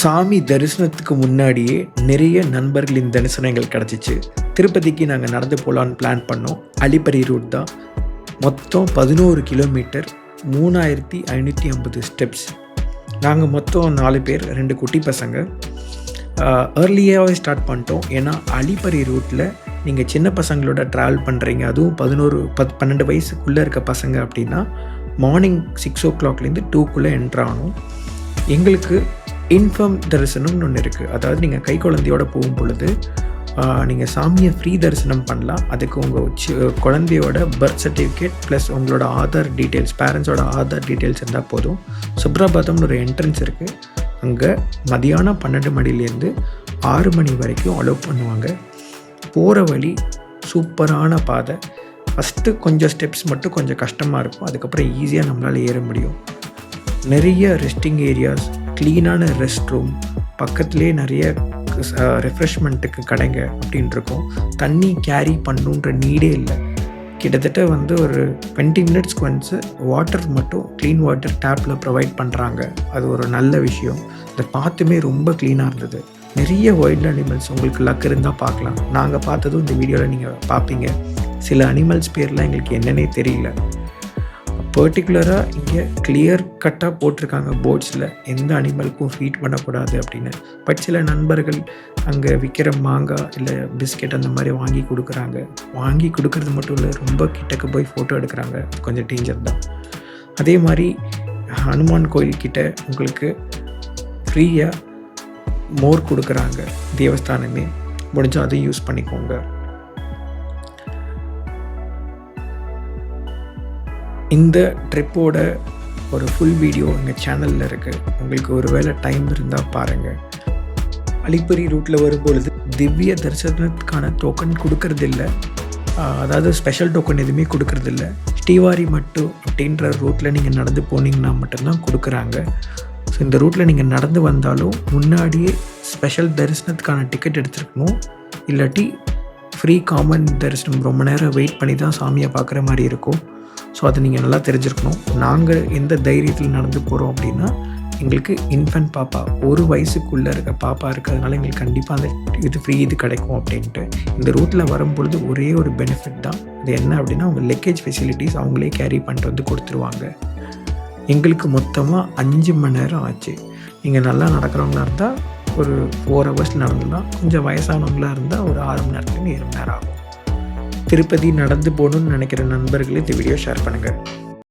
சாமி தரிசனத்துக்கு முன்னாடியே நிறைய நண்பர்களின் தரிசனங்கள் கிடச்சிச்சு. திருப்பதிக்கு நாங்கள் நடந்து போகலான்னு பிளான் பண்ணோம். அலிப்பரி ரூட் தான். மொத்தம் 11 கிலோமீட்டர், 3550 ஸ்டெப்ஸ். நாங்கள் மொத்தம் 4 பேர், 2 குட்டி பசங்க. ஏர்லியாகவே ஸ்டார்ட் பண்ணிட்டோம். ஏன்னா அலிப்பரி ரூட்டில் நீங்கள் சின்ன பசங்களோட ட்ராவல் பண்ணுறீங்க, அதுவும் 12 வயசுக்குள்ளே இருக்க பசங்க அப்படின்னா மார்னிங் 6 o'clockலேருந்து 2க்குள்ளே என்ட்ரு ஆகணும். எங்களுக்கு இன்ஃபார்ம் தரிசனம்னு ஒன்று இருக்குது. அதாவது நீங்கள் கை குழந்தையோட போகும் பொழுது நீங்கள் சாமியை ஃப்ரீ தரிசனம் பண்ணலாம். அதுக்கு உங்கள் குழந்தையோட பர்த் சர்டிஃபிகேட் ப்ளஸ் உங்களோட ஆதார் டீட்டெயில்ஸ், பேரண்ட்ஸோட ஆதார் டீட்டெயில்ஸ் இருந்தால் போதும். சுப்ரபாதம்னு ஒரு என்ட்ரன்ஸ் இருக்குது. அங்கே மதியானம் 12 மணிலேருந்து 6 மணி வரைக்கும் அலோவ் பண்ணுவாங்க. போகிற வழி சூப்பரான பாதை. ஃபஸ்ட்டு கொஞ்சம் ஸ்டெப்ஸ் மட்டும் கொஞ்சம் கஷ்டமாக இருக்கும். அதுக்கப்புறம் ஈஸியாக நம்மளால் ஏற முடியும். நிறைய ரெஸ்டிங் ஏரியாஸ், க்ளீனான ரெஸ்ட் ரூம், பக்கத்துலேயே நிறைய ரெஃப்ரெஷ்மெண்ட்டுக்கு கடைங்க அப்படின்னு இருக்கும். தண்ணி கேரி பண்ணுன்ற நீடே இல்லை. கிட்டத்தட்ட ஒரு 20 மினிட்ஸ்க்கு ஒன்ஸு வாட்டர் மட்டும் க்ளீன் வாட்டர் டேப்பில் ப்ரொவைட் பண்ணுறாங்க. அது ஒரு நல்ல விஷயம். அதை பார்த்துமே ரொம்ப க்ளீனாக இருந்தது. நிறைய வைல்ட் அனிமல்ஸ் உங்களுக்கு லக் இருந்தால் பார்க்கலாம். நாங்கள் பார்த்ததும் இந்த வீடியோவில் நீங்கள் பார்ப்பீங்க. சில அனிமல்ஸ் பேர்லாம் எங்களுக்கு என்னன்னே தெரியல. பர்டிகுலராக இங்கே கிளியர் கட்டாக போட்டிருக்காங்க போர்ட்ஸில், எந்த அனிமலுக்கும் ஃபீட் பண்ணக்கூடாது அப்படின்னு. பட் சில நண்பர்கள் அங்கே விற்கிற மாங்காய் இல்லை பிஸ்கெட் அந்த மாதிரி வாங்கி கொடுக்குறாங்க. வாங்கி கொடுக்கறது மட்டும் இல்லை, ரொம்ப கிட்டக்கு போய் ஃபோட்டோ எடுக்கிறாங்க. கொஞ்சம் டேஞ்சர் தான். அதே மாதிரி ஹனுமான் கோயில்கிட்ட உங்களுக்கு ஃப்ரீயாக மோர் கொடுக்குறாங்க தேவஸ்தானமே. முடிஞ்சால் அதையும் யூஸ் பண்ணிக்கோங்க. இந்த ட்ரிப்போட ஒரு ஃபுல் வீடியோ எங்கள் சேனலில் இருக்குது. உங்களுக்கு ஒரு வேளை டைம் இருந்தால் பாருங்கள். அலிப்பரி ரூட்டில் வரும்பொழுது திவ்ய தரிசனத்துக்கான டோக்கன் கொடுக்கறதில்ல. அதாவது ஸ்பெஷல் டோக்கன் எதுவுமே கொடுக்கறதில்ல. ஸ்ரீவாரி மட்டு அப்படின்ற ரூட்டில் நீங்கள் நடந்து போனீங்கன்னா மட்டும்தான் கொடுக்குறாங்க. ஸோ இந்த ரூட்டில் நீங்கள் நடந்து வந்தாலும் முன்னாடியே ஸ்பெஷல் தரிசனத்துக்கான டிக்கெட் எடுத்துருக்கணும். இல்லாட்டி ஃப்ரீ காமன் தரிசனம் ரொம்ப நேரம் வெயிட் பண்ணி தான் சாமியை பார்க்குற மாதிரி இருக்கும். ஸோ அதை நீங்கள் நல்லா தெரிஞ்சுருக்கணும். நாங்கள் எந்த தைரியத்தில் நடந்து போகிறோம் அப்படின்னா, எங்களுக்கு இன்ஃபென்ட் பாப்பா 1 வயசுக்குள்ளே இருக்க பாப்பா இருக்கிறதுனால எங்களுக்கு கண்டிப்பாக அந்த ஃப்ரீ கிடைக்கும் அப்படின்ட்டு. இந்த ரூட்டில் வரும்பொழுது ஒரே ஒரு பெனிஃபிட் தான். அது என்ன அப்படின்னா, அவங்க லக்கேஜ் ஃபெசிலிட்டிஸ் அவங்களே கேரி பண்ணிட்டு கொடுத்துருவாங்க. எங்களுக்கு மொத்தமாக 5 மணி நேரம் ஆச்சு. நீங்கள் நல்லா நடக்கிறவங்களா இருந்தால் ஒரு 4 hours நடந்துடலாம். கொஞ்சம் வயசானவங்களாக இருந்தால் ஒரு 6 மணி நேரத்துலேருந்து 7 மணி நேரம் ஆகும். திருப்பதி நடந்து போகணுன்னு நினைக்கிற நண்பர்களே இந்த வீடியோ ஷேர் பண்ணுங்கள்.